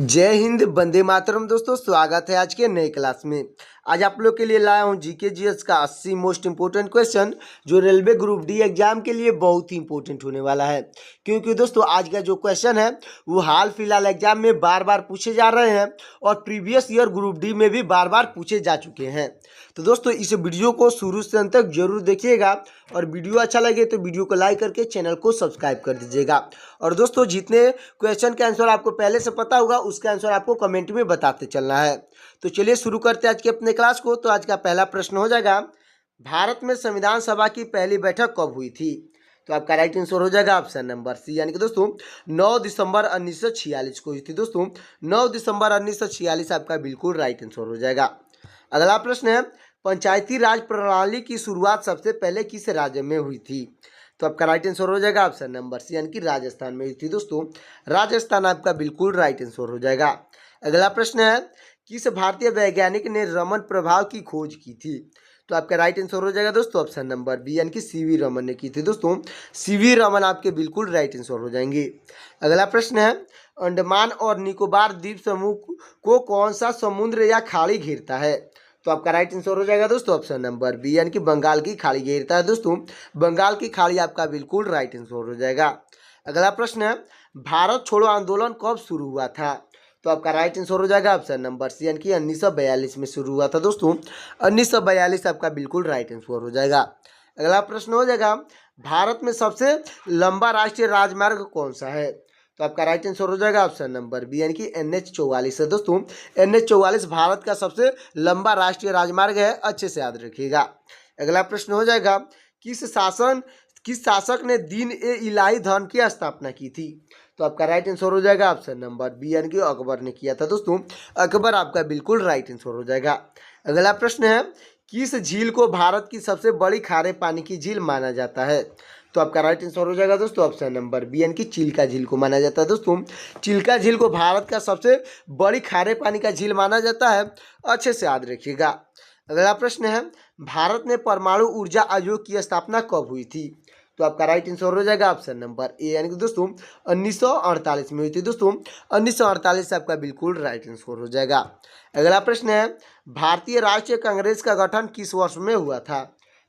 जय हिंद, वंदे मातरम। दोस्तों, स्वागत है आज के नए क्लास में। आज आप लोग के लिए लाया हूं जीके जीएस का 80 मोस्ट इंपोर्टेंट क्वेश्चन, जो रेलवे ग्रुप डी एग्जाम के लिए बहुत ही इंपॉर्टेंट होने वाला है। क्योंकि दोस्तों, आज का जो क्वेश्चन है वो हाल फिलहाल एग्जाम में बार बार पूछे जा रहे हैं और प्रीवियस ईयर ग्रुप डी में भी बार बार पूछे जा चुके हैं। तो दोस्तों, इस वीडियो को शुरू से अंत तक जरूर देखिएगा और वीडियो अच्छा लगे तो वीडियो को लाइक करके चैनल को सब्सक्राइब कर दीजिएगा। और दोस्तों, जितने क्वेश्चन का आंसर आपको पहले से पता होगा उसका आंसर आपको कमेंट में बताते चलना है। तो चलिए शुरू करते हैं आज के अपने क्लास को। तो आज का पहला प्रश्न हो जाएगा, भारत में संविधान सभा की पहली बैठक कब हुई थी? तो आपका राइट आंसर हो जाएगा ऑप्शन नंबर सी, यानी कि दोस्तों 9 दिसंबर 1946 को हुई थी। दोस्तों 9 दिसंबर 1946 आपका बिल्कुल राइट आंसर हो जाएगा। अगला प्रश्न है, पंचायती राज प्रणाली की शुरुआत सबसे पहले किस राज्य में हुई थी? तो आपका राइट आंसर हो जाएगा ऑप्शन नंबर सी, यानी कि राजस्थान में हुई थी। दोस्तों राजस्थान आपका बिल्कुल राइट आंसर हो जाएगा। अगला प्रश्न है, किस भारतीय वैज्ञानिक ने रमन प्रभाव की खोज की थी? तो आपका राइट आंसर हो जाएगा दोस्तों ऑप्शन नंबर बी, यानी कि सीवी रमन ने की थी। दोस्तों सीवी रमन आपके बिल्कुल राइट आंसर हो जाएंगे। अगला प्रश्न है, अंडमान और निकोबार द्वीप समूह को कौन सा समुद्र या खाड़ी घेरता है? तो आपका राइट आंसर हो जाएगा दोस्तों ऑप्शन नंबर बी, यानी कि बंगाल की खाड़ी घेरता है। दोस्तों बंगाल की खाड़ी आपका बिल्कुल राइट आंसर हो जाएगा। अगला प्रश्न है, भारत छोड़ो आंदोलन कब शुरू हुआ था? तो आपका राइट आंसर हो जाएगा ऑप्शन नंबर सी, यानी कि 1942 में शुरू हुआ था। दोस्तों 1942 आपका बिल्कुल राइट आंसर हो जाएगा। अगला प्रश्न हो जाएगा, भारत में सबसे लंबा राष्ट्रीय राजमार्ग कौन सा है? तो आपका राइट आंसर हो जाएगा ऑप्शन नंबर बी, यानी कि NH 44 है। दोस्तों NH 44 भारत का सबसे लंबा राष्ट्रीय राजमार्ग है, अच्छे से याद रखिएगा। अगला प्रश्न हो जाएगा, किस शासक ने दीन ए इलाही धर्म की स्थापना की थी? तो आपका राइट आंसर हो जाएगा ऑप्शन नंबर बी, यानी कि अकबर ने किया था। दोस्तों अकबर आपका बिल्कुल राइट आंसर हो जाएगा। अगला प्रश्न है, किस झील को भारत की सबसे बड़ी खारे पानी की झील माना जाता है? तो आपका राइट आंसर हो जाएगा दोस्तों ऑप्शन नंबर बी, यानी कि चिल्का झील को माना जाता है। दोस्तों चिल्का झील को भारत का सबसे बड़ी खारे पानी का झील माना जाता है, अच्छे से याद रखिएगा। अगला प्रश्न है, भारत में परमाणु ऊर्जा आयोग की स्थापना कब हुई थी? तो आपका राइट आंसर हो जाएगा ऑप्शन नंबर ए, यानी कि दोस्तों 1948 में हुई थी। दोस्तों 1948 से आपका बिल्कुल राइट आंसर हो जाएगा। अगला प्रश्न है, भारतीय राष्ट्रीय कांग्रेस का गठन किस वर्ष में हुआ था?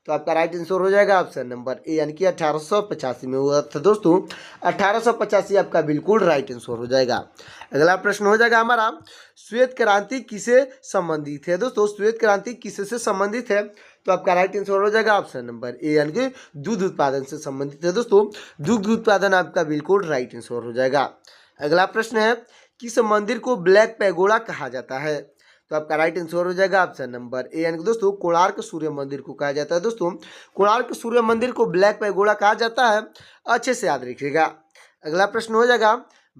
तो आपका राइट आंसर हो जाएगा ऑप्शन नंबर ए, यानी कि 1885 में हुआ था। दोस्तों 1885 आपका बिल्कुल राइट आंसर हो जाएगा। अगला प्रश्न हो जाएगा हमारा, श्वेत क्रांति किसे संबंधित है? दोस्तों श्वेत क्रांति किससे संबंधित है? तो आपका राइट आंसर हो जाएगा ऑप्शन नंबर ए, यानी कि दूध उत्पादन से संबंधित है। दोस्तों दूध उत्पादन आपका बिल्कुल राइट आंसर हो जाएगा। अगला प्रश्न है, किस मंदिर को ब्लैक पैगोडा कहा जाता है? तो आपका राइट आंसर हो जाएगा ऑप्शन नंबर ए, यानी कि दोस्तों कोणार्क सूर्य मंदिर को कहा जाता है। दोस्तों कोणार्क सूर्य मंदिर को ब्लैक पैगोडा कहा जाता है, अच्छे से याद रखिएगा। अगला प्रश्न हो जाएगा,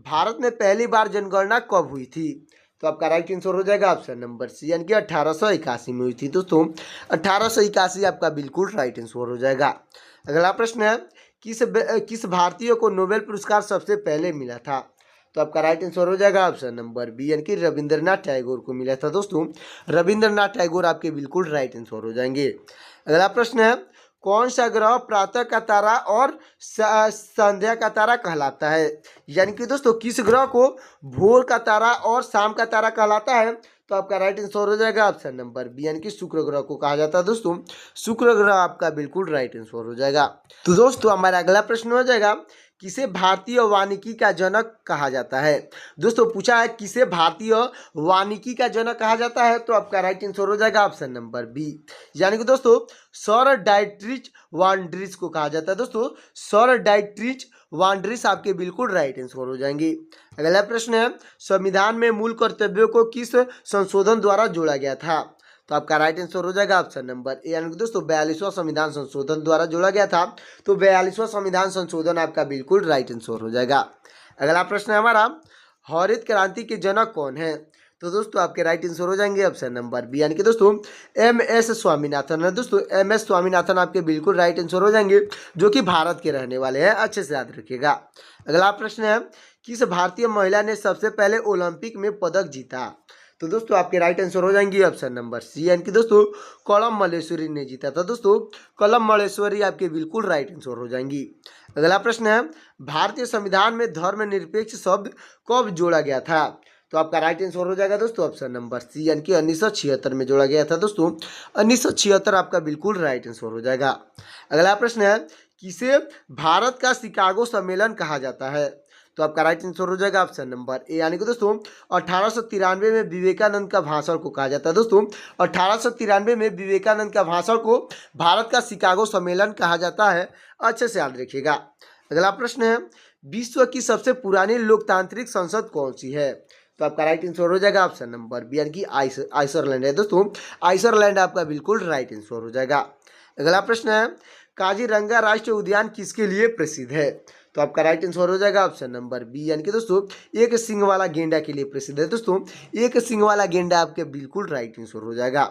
भारत में पहली बार जनगणना कब हुई थी? तो आपका राइट आंसर हो जाएगा ऑप्शन नंबर सी, यानी कि 1881 में हुई थी। दोस्तों 1881 आपका बिल्कुल राइट आंसर हो जाएगा। अगला प्रश्न है, किस भारतीय को नोबेल पुरस्कार सबसे पहले मिला था? तो आपका राइट आंसर हो जाएगा ऑप्शन नंबर बी, यानी कि रविंद्रनाथ टैगोर को मिला था। दोस्तों रविंद्रनाथ टैगोर आपके बिल्कुल राइट आंसर हो जाएंगे। अगला प्रश्न है, कौन सा ग्रह प्रातः का तारा और संध्या का तारा कहलाता है? यानी कि दोस्तों किस ग्रह को भोर का तारा और शाम का तारा कहलाता है? तो आपका राइट आंसर हो जाएगा ऑप्शन नंबर बी, यानी कि शुक्र ग्रह को कहा जाता है। दोस्तों शुक्र ग्रह आपका बिल्कुल राइट आंसर हो जाएगा। तो दोस्तों हमारा अगला प्रश्न हो जाएगा, किसे भारतीय वानिकी का जनक कहा जाता है? दोस्तों पूछा है किसे भारतीय वानिकी का जनक कहा जाता है, तो आपका राइट आंसर हो जाएगा ऑप्शन नंबर बी, यानी कि दोस्तों सर डाइट्रिच वानड्रिस को कहा जाता है। दोस्तों सर डाइट्रिच वानड्रिस आपके बिल्कुल राइट आंसर हो जाएंगे। अगला प्रश्न है, संविधान में मूल कर्तव्यों को किस संशोधन द्वारा जोड़ा गया था? तो आपका राइट आंसर हो जाएगा ऑप्शन नंबर ए, यानी कि दोस्तों 42वां संविधान संशोधन द्वारा जोड़ा गया था। तो 42वां संविधान संशोधन आपका बिल्कुल राइट आंसर हो जाएगा। अगला प्रश्न है हमारा, हरित क्रांति के जनक कौन है? तो दोस्तों आपके राइट आंसर हो जाएंगे ऑप्शन नंबर बी, यानी कि दोस्तों MS स्वामीनाथन है। दोस्तों MS स्वामीनाथन आपके बिल्कुल राइट आंसर हो जाएंगे, जो कि भारत के रहने वाले हैं, अच्छे से याद रखिएगा। अगला प्रश्न है, किस भारतीय महिला ने सबसे पहले ओलंपिक में पदक जीता? तो दोस्तों आपके राइट आंसर हो जाएंगे ऑप्शन नंबर सी, यानी कि दोस्तों कलम मल्लेश्वरी ने जीता था। दोस्तों कलम मल्लेश्वरी आपके बिल्कुल राइट आंसर हो जाएंगी। अगला प्रश्न है, भारतीय संविधान में धर्मनिरपेक्ष शब्द कब जोड़ा गया था? तो आपका राइट आंसर हो जाएगा दोस्तों ऑप्शन नंबर सी, यानी कि 1976 में जोड़ा गया था दोस्तों। 1976 आपका बिल्कुल राइट आंसर हो जाएगा। अगला प्रश्न है, किसे भारत का शिकागो सम्मेलन कहा जाता है? तो आपका राइट आंसर हो जाएगा ऑप्शन नंबर ए, यानी कि दोस्तों 1893 में विवेकानंद का भाषण को कहा जाता है दोस्तों। 1893 में विवेकानंद का भाषण को भारत का शिकागो सम्मेलन कहा जाता है। अच्छे से याद रखिएगा। अगला प्रश्न है, विश्व की सबसे पुरानी लोकतांत्रिक संसद कौन सी है? तो आपका राइट आंसर हो जाएगा ऑप्शन नंबर बी, यानी कि आइसरलैंड है दोस्तों। आइसरलैंड आपका बिल्कुल राइट आंसर हो जाएगा। अगला प्रश्न है, काजीरंगा राष्ट्रीय उद्यान किसके लिए प्रसिद्ध है? तो आपका राइट आंसर हो जाएगा ऑप्शन नंबर बी, यानी कि दोस्तों एक सींग वाला गेंडा के लिए प्रसिद्ध है दोस्तों। एक सींग वाला गेंडा आपके बिल्कुल राइट आंसर हो जाएगा।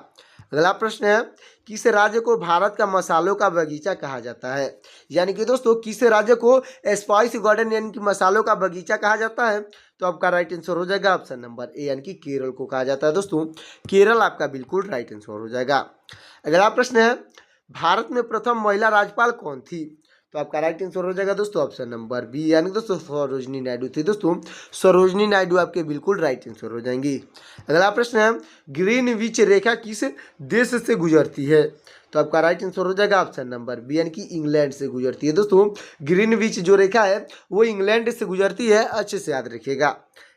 अगला प्रश्न है, किस राज्य को भारत का मसालों का बगीचा कहा जाता है? यानी कि दोस्तों किस राज्य को स्पाइस गार्डन यानी कि मसालों का बगीचा कहा जाता है? तो आपका राइट आंसर हो जाएगा ऑप्शन नंबर ए, यानी कि केरल को कहा जाता है दोस्तों। केरल आपका बिल्कुल राइट आंसर हो जाएगा। अगला प्रश्न है, भारत में प्रथम महिला राज्यपाल कौन थी? तो आपका राइट आंसर हो जाएगा दोस्तों ऑप्शन नंबर बी, यानी दोस्तों सरोजनी नायडू थी दोस्तों। सरोजनी नायडू आपके बिल्कुल राइट आंसर हो जाएंगी। अगला प्रश्न है, ग्रीनविच रेखा किस देश से गुजरती है? तो आपका राइट आंसर हो जाएगा ऑप्शन नंबर बी, यानी कि इंग्लैंड से गुजरती है दोस्तों। ग्रीनविच जो रेखा है वो इंग्लैंड से गुजरती है। अच्छे से याद रखिएगा।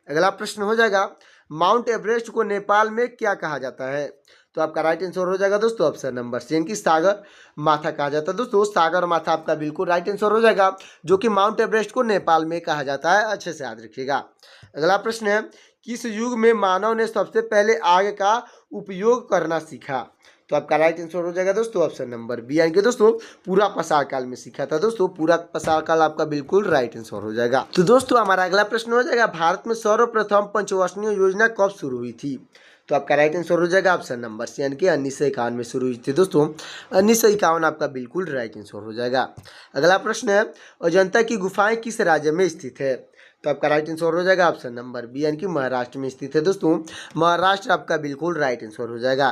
अगला प्रश्न हो जाएगा, माउंट एवरेस्ट को नेपाल में क्या कहा जाता है? तो आपका राइट आंसर हो जाएगा दोस्तों ऑप्शन नंबर सी, यानी कि सागर माथा कहा जाता है दोस्तों। सागर माथा आपका बिल्कुल राइट आंसर हो जाएगा, जो कि माउंट एवरेस्ट को नेपाल में कहा जाता है। अच्छे से याद रखिएगा। अगला प्रश्न है, किस युग में मानव ने सबसे पहले आग का उपयोग करना सीखा? तो आपका राइट आंसर हो जाएगा दोस्तों ऑप्शन नंबर बी, यानी कि दोस्तों पूरा पसार काल में सीखा था दोस्तों। पूरा पसार काल आपका बिल्कुल राइट आंसर हो जाएगा। तो दोस्तों हमारा अगला प्रश्न हो जाएगा, भारत में सर्वप्रथम पंचवर्षीय योजना कब शुरू हुई थी? तो आपका राइट आंसर हो जाएगा ऑप्शन नंबर सी, यानी कि 1951 में शुरू हुई थी दोस्तों। 1951 आपका बिल्कुल राइट आंसर हो जाएगा। अगला प्रश्न है, अजंता की गुफाएं किस राज्य में स्थित है? तो आपका राइट आंसर हो जाएगा ऑप्शन नंबर बी, यानी कि महाराष्ट्र में स्थित है दोस्तों। महाराष्ट्र आपका बिल्कुल राइट आंसर हो जाएगा।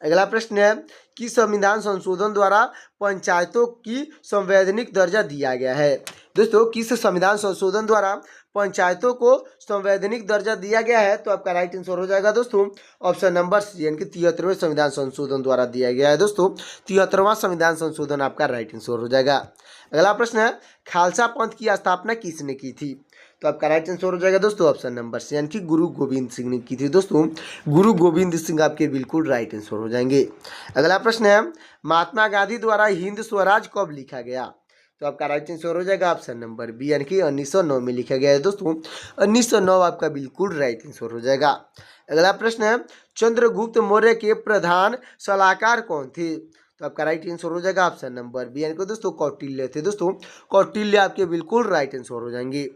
अगला प्रश्न है, किस संविधान संशोधन द्वारा पंचायतों की संवैधानिक दर्जा दिया गया है? दोस्तों किस संविधान संशोधन द्वारा पंचायतों को संवैधानिक दर्जा दिया गया है? तो आपका राइट आंसर हो जाएगा दोस्तों ऑप्शन नंबर सी, यानी कि 73वें संविधान संशोधन द्वारा दिया गया है दोस्तों। 73वां संविधान संशोधन आपका राइट आंसर हो जाएगा। अगला प्रश्न है, खालसा पंथ की स्थापना किसने की थी? तो आपका राइट आंसर हो जाएगा दोस्तों ऑप्शन नंबर सी, यानी कि गुरु गोविंद सिंह ने की थी दोस्तों। गुरु गोविंद सिंह आपके बिल्कुल राइट आंसर हो जाएंगे। अगला प्रश्न है, महात्मा गांधी द्वारा हिंद स्वराज कब लिखा गया? तो आपका राइट आंसर हो जाएगा ऑप्शन नंबर बी, यानी कि 1909 में लिखा गया है दोस्तों। 1909 आपका बिल्कुल राइट आंसर हो जाएगा। अगला प्रश्न है, चंद्रगुप्त मौर्य के प्रधान सलाहकार कौन थे? तो आपका राइट आंसर हो जाएगा ऑप्शन नंबर बी, यानी कि दोस्तों कौटिल्य थे दोस्तों। कौटिल्य आपके बिल्कुल राइट आंसर हो जाएंगे।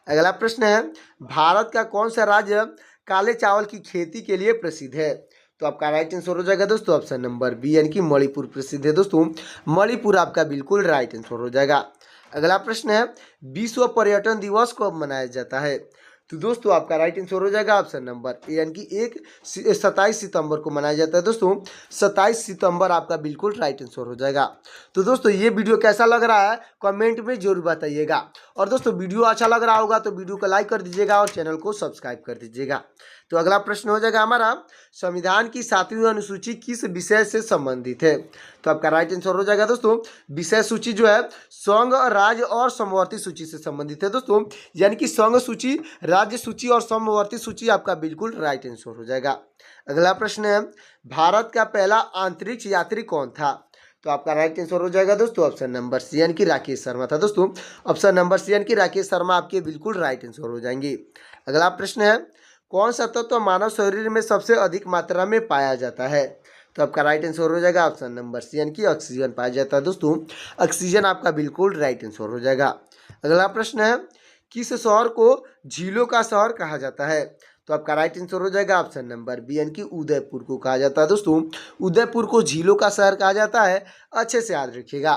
अगला प्रश्न है, भारत का कौन सा राज्य काले चावल की खेती के लिए प्रसिद्ध है? तो आपका राइट आंसर हो जाएगा दोस्तों ऑप्शन नंबर बी, यानी कि मणिपुर प्रसिद्ध है दोस्तों। मणिपुर आपका बिल्कुल राइट आंसर हो जाएगा। अगला प्रश्न है, विश्व पर्यटन दिवस कब मनाया जाता है? तो दोस्तों आपका राइट आंसर हो जाएगा ऑप्शन नंबर ए, यानी कि 27 सितंबर को मनाया जाता है दोस्तों। 27 सितंबर आपका बिल्कुल राइट आंसर हो जाएगा। तो दोस्तों ये वीडियो कैसा लग रहा है कमेंट में जरूर बताइएगा। और दोस्तों वीडियो अच्छा लग रहा होगा तो वीडियो को लाइक कर दीजिएगा और चैनल को सब्सक्राइब कर दीजिएगा। तो अगला प्रश्न हो जाएगा हमारा, संविधान की 7वीं अनुसूची किस विषय से संबंधित है? तो आपका राइट आंसर हो जाएगा दोस्तों, विषय सूची जो है संघ, राज्य और समवर्ती सूची से संबंधित है दोस्तों। यानी कि संघ सूची, राज्य सूची और समवर्ती सूची आपका बिल्कुल राइट आंसर हो जाएगा। अगला प्रश्न है, भारत का पहला अंतरिक्ष यात्री कौन था? तो आपका राइट आंसर हो जाएगा दोस्तों ऑप्शन नंबर सी, यानी कि राकेश शर्मा था दोस्तों। ऑप्शन नंबर सी, यानी कि राकेश शर्मा आपके बिल्कुल राइट आंसर हो जाएंगे। अगला प्रश्न है, कौन सा तत्व मानव शरीर में सबसे अधिक मात्रा में पाया जाता है? तो आपका राइट आंसर हो जाएगा ऑप्शन नंबर सी, यानी कि ऑक्सीजन पाया जाता है दोस्तों। ऑक्सीजन आपका बिल्कुल राइट आंसर हो जाएगा। अगला प्रश्न है, किस शहर को झीलों का शहर कहा जाता है? तो आपका राइट आंसर हो जाएगा ऑप्शन नंबर बी, यानी कि उदयपुर को कहा जाता है दोस्तों। उदयपुर को झीलों का शहर कहा जाता है। अच्छे से याद रखिएगा।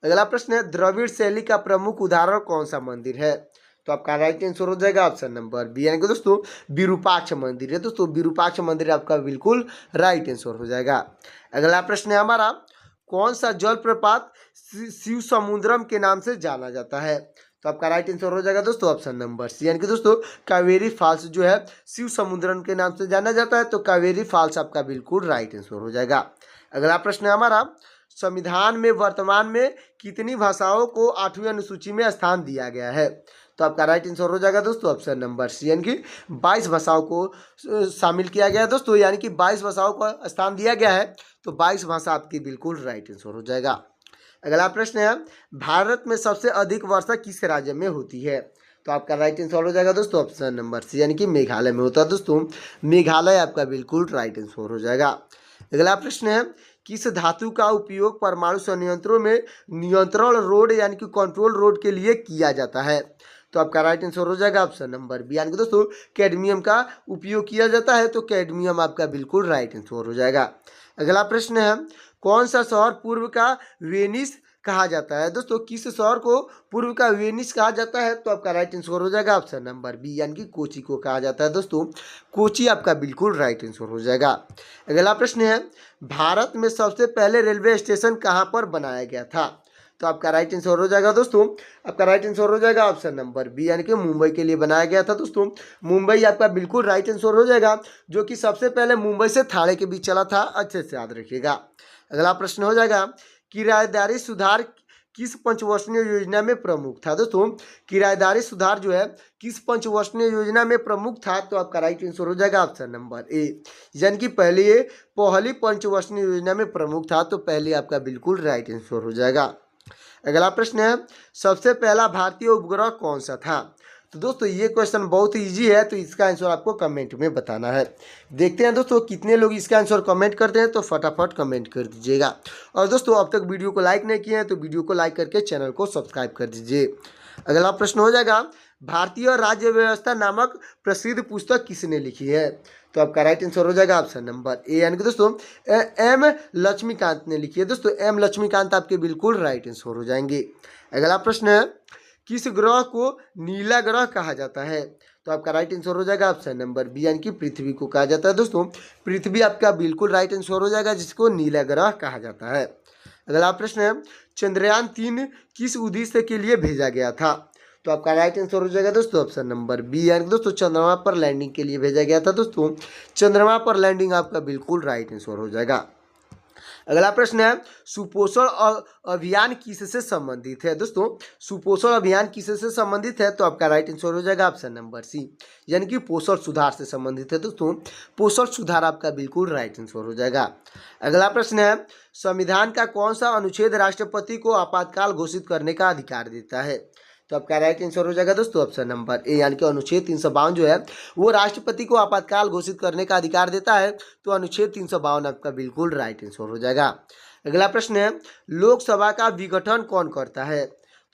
अगला प्रश्न है, द्रविड़ शैली का प्रमुख उदाहरण कौन सा मंदिर है? तो आपका राइट आंसर हो जाएगा ऑप्शन नंबर बी, यानी कि दोस्तों विरूपाक्ष मंदिर है दोस्तों। विरूपाक्ष मंदिर आपका बिल्कुल राइट आंसर हो जाएगा। अगला प्रश्न है हमारा, कौन सा जलप्रपात शिव समुद्रम के नाम से जाना जाता है? तो आपका राइट आंसर हो जाएगा दोस्तों ऑप्शन नंबर सी, यानी कि दोस्तों कावेरी फॉल्स जो है शिव समुद्रम के नाम से जाना जाता है, तो कावेरी फॉल्स आपका बिल्कुल राइट आंसर हो जाएगा। अगला प्रश्न है हमारा, संविधान में वर्तमान में कितनी भाषाओं को 8वीं अनुसूची में स्थान दिया गया है? तो आपका राइट आंसर हो जाएगा दोस्तों ऑप्शन नंबर सी, यानी कि 22 भाषाओं को शामिल किया गया है दोस्तों, यानी कि 22 भाषाओं को स्थान दिया गया है, तो 22 भाषा आपकी बिल्कुल राइट आंसर हो जाएगा। अगला प्रश्न है, भारत में सबसे अधिक वर्षा किस राज्य में होती है? तो आपका राइट आंसर हो जाएगा दोस्तों ऑप्शन नंबर सी, यानी कि मेघालय में होता है दोस्तों, मेघालय आपका बिल्कुल राइट आंसर हो जाएगा। अगला प्रश्न है, किस धातु का उपयोग परमाणु संयंत्रों में नियंत्रण रोड यानी कि कंट्रोल रोड के लिए किया जाता है? तो आपका राइट आंसर हो जाएगा ऑप्शन नंबर बी, यानी कि दोस्तों कैडमियम का उपयोग किया जाता है, तो कैडमियम आपका बिल्कुल राइट आंसर हो जाएगा। अगला प्रश्न है, कौन सा शहर पूर्व का वेनिस कहा जाता है? दोस्तों किस शहर को पूर्व का वेनिस कहा जाता है? तो आपका राइट आंसर हो जाएगा ऑप्शन नंबर बी, यानी कि कोची को कहा जाता है दोस्तों, कोची आपका बिल्कुल राइट आंसर हो जाएगा। अगला प्रश्न है, भारत में सबसे पहले रेलवे स्टेशन कहाँ पर बनाया गया था? तो आपका राइट आंसर हो जाएगा दोस्तों, आपका राइट आंसर हो जाएगा ऑप्शन नंबर बी, यानी कि मुंबई के लिए बनाया गया था दोस्तों, मुंबई आपका बिल्कुल राइट आंसर हो जाएगा, जो कि सबसे पहले मुंबई से थाने के बीच चला था, अच्छे से याद रखिएगा। अगला प्रश्न हो जाएगा, किराएदारी सुधार किस पंचवर्षीय योजना में प्रमुख था? दोस्तों किराएदारी सुधार जो है किस पंचवर्षीय योजना में प्रमुख था? तो आपका राइट आंसर हो जाएगा ऑप्शन नंबर ए, यानी कि पहली पंचवर्षीय योजना में प्रमुख था, तो पहले आपका बिल्कुल राइट आंसर हो जाएगा। अगला प्रश्न है, सबसे पहला भारतीय उपग्रह कौन सा था? तो दोस्तों ये क्वेश्चन बहुत इजी है, तो इसका आंसर आपको कमेंट में बताना है। देखते हैं दोस्तों कितने लोग इसका आंसर कमेंट करते हैं, तो फटाफट कमेंट कर दीजिएगा। और दोस्तों अब तक वीडियो को लाइक नहीं किए हैं तो वीडियो को लाइक करके चैनल को सब्सक्राइब कर दीजिए। अगला प्रश्न हो जाएगा, भारतीय राज्य व्यवस्था नामक प्रसिद्ध पुस्तक किसने लिखी है? तो आपका राइट आंसर हो जाएगा ऑप्शन नंबर ए, यानी कि दोस्तों एम लक्ष्मीकांत ने लिखी है दोस्तों, एम लक्ष्मीकांत आपके बिल्कुल राइट आंसर हो जाएंगे। अगला प्रश्न है, किस ग्रह को नीला ग्रह कहा जाता है? तो आपका राइट आंसर हो जाएगा ऑप्शन नंबर बी, यानी कि पृथ्वी को कहा जाता है दोस्तों, पृथ्वी आपका बिल्कुल राइट आंसर हो जाएगा, जिसको नीला ग्रह कहा जाता है। अगला प्रश्न है, चंद्रयान 3 किस उद्देश्य के लिए भेजा गया था? तो आपका राइट आंसर हो जाएगा दोस्तों ऑप्शन नंबर बी, यानी दोस्तों चंद्रमा पर लैंडिंग के लिए भेजा गया था दोस्तों, चंद्रमा पर लैंडिंग आपका बिल्कुल राइट आंसर हो जाएगा। अगला प्रश्न है, सुपोषण अभियान किससे संबंधित है? दोस्तों सुपोषण अभियान किससे संबंधित है? तो आपका राइट आंसर हो जाएगा ऑप्शन नंबर सी, यानी कि पोषण सुधार से संबंधित है दोस्तों, पोषण सुधार आपका बिल्कुल राइट आंसर हो जाएगा। अगला प्रश्न है, संविधान का कौन सा अनुच्छेद राष्ट्रपति को आपातकाल घोषित करने का अधिकार देता है? तो आपका राइट आंसर हो जाएगा दोस्तों ऑप्शन नंबर ए, यानी कि अनुच्छेद 352 जो है वो राष्ट्रपति को आपातकाल घोषित करने का अधिकार देता है, तो अनुच्छेद 352 आपका बिल्कुल राइट आंसर हो जाएगा। अगला प्रश्न है, लोकसभा का विघटन कौन करता है?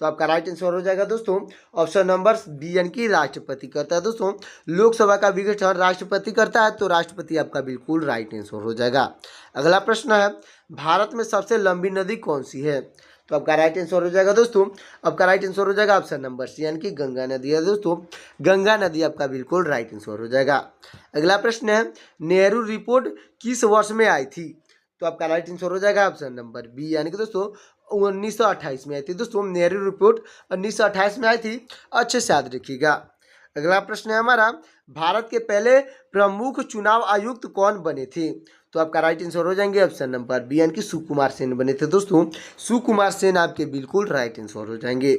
तो आपका राइट आंसर हो जाएगा दोस्तों ऑप्शन नंबर बी, यानी कि राष्ट्रपति करता है दोस्तों, लोकसभा का विघटन राष्ट्रपति करता है, तो राष्ट्रपति आपका बिल्कुल राइट आंसर हो जाएगा। अगला प्रश्न है, भारत में सबसे लंबी नदी कौन सी है? तो आपका राइट आंसर हो जाएगा दोस्तों, आपका राइट आंसर हो जाएगा ऑप्शन नंबर सी, यानी कि गंगा नदी है दोस्तों, गंगा नदी आपका बिल्कुल राइट आंसर हो जाएगा। अगला प्रश्न है, नेहरू रिपोर्ट किस वर्ष में आई थी? तो आपका राइट आंसर हो जाएगा ऑप्शन नंबर बी, यानी कि दोस्तों 1928 में आई थी दोस्तों, नेहरू रिपोर्ट 1928 में आई थी, अच्छे से याद रखिएगा। अगला प्रश्न है हमारा, भारत के पहले प्रमुख चुनाव आयुक्त कौन बने थे? तो आपका राइट आंसर हो जाएंगे ऑप्शन नंबर बी, यानी कि सुकुमार सेन बने थे दोस्तों, सुकुमार सेन आपके बिल्कुल राइट आंसर हो जाएंगे।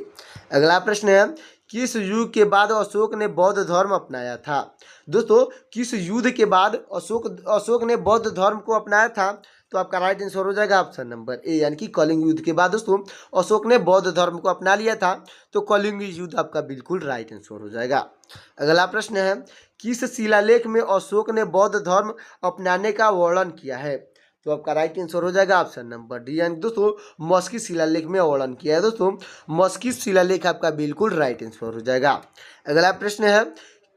अगला प्रश्न है, किस युग के बाद अशोक ने बौद्ध धर्म अपनाया था? दोस्तों किस युद्ध के बाद अशोक ने बौद्ध धर्म को अपनाया था? तो आपका राइट आंसर हो जाएगा ऑप्शन नंबर ए, यानी कि कलिंग युद्ध के बाद दोस्तों अशोक ने बौद्ध धर्म को अपना लिया था, तो कलिंग युद्ध आपका बिल्कुल राइट आंसर हो जाएगा। अगला प्रश्न है, किस शिलालेख में अशोक ने बौद्ध धर्म अपनाने का वर्णन किया है? तो आपका राइट आंसर हो जाएगा ऑप्शन नंबर डी, यानी दोस्तों मस्की शिलालेख में वर्णन किया है दोस्तों, मस्की शिलालेख आपका बिल्कुल राइट आंसर हो जाएगा। अगला प्रश्न है,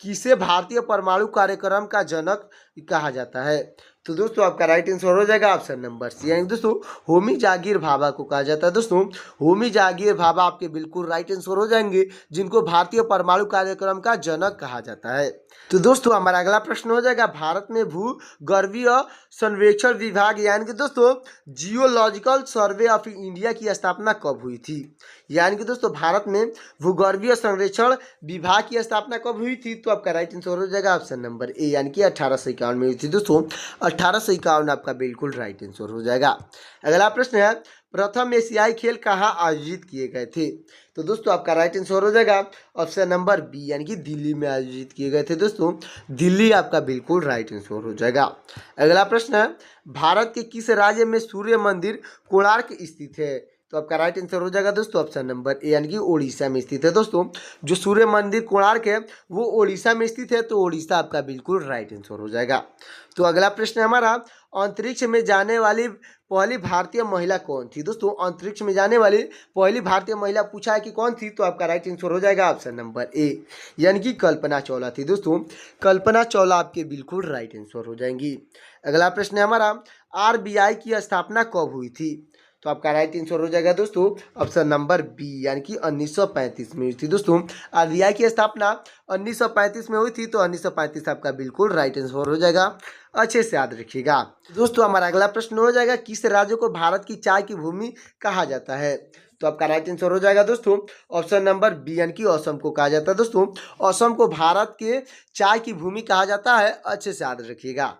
किसे भारतीय परमाणु कार्यक्रम का जनक कहा जाता है? तो दोस्तों आपका राइट आंसर हो जाएगा ऑप्शन नंबर सी, यानी दोस्तों होमी जहांगीर भाभा को कहा जाता है दोस्तों, होमी जहांगीर भाभा आपके बिल्कुल राइट आंसर हो जाएंगे, जिनको भारतीय परमाणु कार्यक्रम का जनक कहा जाता है। तो दोस्तों हमारा अगला प्रश्न हो जाएगा, भारत में भूगर्भीय सर्वेक्षण विभाग यानी कि दोस्तों जियोलॉजिकल सर्वे ऑफ इंडिया की स्थापना कब हुई थी। यानी कि दोस्तों भारत में भूगर्भीय सर्वेक्षण विभाग की स्थापना कब हुई थी। तो आपका राइट आंसर हो जाएगा ऑप्शन नंबर ए यानी कि 1851 में हुई थी। दोस्तों 1851 आपका बिल्कुल राइट आंसर हो जाएगा। अगला प्रश्न है, प्रथम एशियाई खेल कहाँ आयोजित किए गए थे। तो दोस्तों आपका राइट आंसर हो जाएगा ऑप्शन नंबर बी यानी कि दिल्ली में आयोजित किए गए थे। दोस्तों दिल्ली आपका बिल्कुल राइट आंसर हो जाएगा। अगला प्रश्न है, भारत के किस राज्य में सूर्य मंदिर कोणार्क स्थित है। तो आपका राइट आंसर हो जाएगा दोस्तों ऑप्शन नंबर ए यानी कि उड़ीसा में स्थित है। दोस्तों जो सूर्य मंदिर कोणार्क है वो उड़ीसा में स्थित है, तो उड़ीसा आपका बिल्कुल राइट आंसर हो जाएगा। तो अगला प्रश्न है हमारा, अंतरिक्ष में जाने वाली पहली भारतीय महिला कौन थी। दोस्तों अंतरिक्ष में जाने वाली पहली भारतीय महिला पूछा है कि कौन थी, तो आपका राइट आंसर हो जाएगा ऑप्शन नंबर ए यानी कि कल्पना चावला थी। दोस्तों कल्पना चावला आपके बिल्कुल राइट आंसर हो जाएंगी। अगला प्रश्न है हमारा, आरबीआई की स्थापना कब हुई थी। तो आपका राइट आंसर हो जाएगा दोस्तों ऑप्शन नंबर बी यानी कि 1935 में हुई थी। दोस्तों आरबीआई की स्थापना 1935 में हुई थी, तो 1935 आपका बिल्कुल राइट आंसर हो जाएगा। अच्छे से याद रखिएगा। दोस्तों हमारा अगला प्रश्न हो जाएगा, किस राज्य को भारत की चाय की भूमि कहा जाता है। तो आपका राइट आंसर हो जाएगा दोस्तों ऑप्शन नंबर बी यानी कि असम को कहा जाता है। दोस्तों असम को भारत के चाय की भूमि कहा जाता है, अच्छे से याद रखिएगा।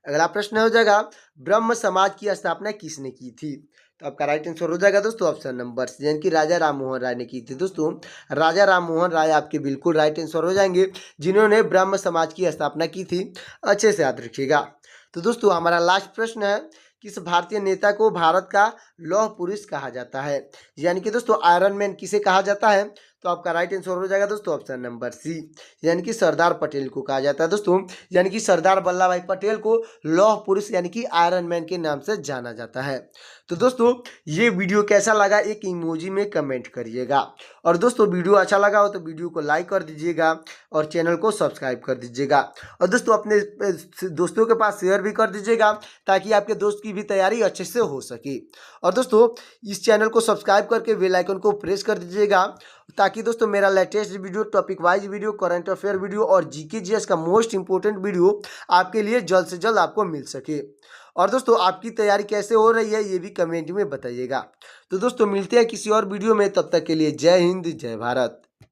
अगला प्रश्न हो जाएगा, ब्रह्म समाज की स्थापना किसने की थी। तो आपका राइट आंसर हो जाएगा दोस्तों ऑप्शन नंबर सी यानी कि राजा राम मोहन राय ने की थी। दोस्तों राजा राम मोहन राय आपके बिल्कुल राइट आंसर हो जाएंगे, जिन्होंने ब्रह्म समाज की स्थापना की थी, अच्छे से याद रखिएगा। तो दोस्तों हमारा लास्ट प्रश्न है, किस भारतीय नेता को भारत का लौह पुरुष कहा जाता है। यानी कि दोस्तों आयरन मैन किसे कहा जाता है। तो आपका राइट आंसर हो जाएगा दोस्तों ऑप्शन नंबर सी यानी कि सरदार पटेल को कहा जाता है। दोस्तों यानी कि सरदार वल्लभ भाई पटेल को लौह पुरुष यानी कि आयरन मैन के नाम से जाना जाता है। तो दोस्तों ये वीडियो कैसा लगा एक इमोजी में कमेंट करिएगा, और दोस्तों वीडियो अच्छा लगा हो तो वीडियो को लाइक कर दीजिएगा और चैनल को सब्सक्राइब कर दीजिएगा, और दोस्तों अपने दोस्तों के पास शेयर भी कर दीजिएगा ताकि आपके दोस्त की भी तैयारी अच्छे से हो सके। और दोस्तों इस चैनल को सब्सक्राइब करके बेल आइकन को प्रेस कर दीजिएगा ताकि दोस्तों मेरा latest video, topic wise video, current affair video और जीके जीएस का मोस्ट इंपोर्टेंट वीडियो आपके लिए जल्द से जल्द आपको मिल सके। और दोस्तों आपकी तैयारी कैसे हो रही है ये भी कमेंट में बताइएगा। तो दोस्तों मिलते हैं किसी और वीडियो में, तब तक के लिए जय हिंद जय भारत।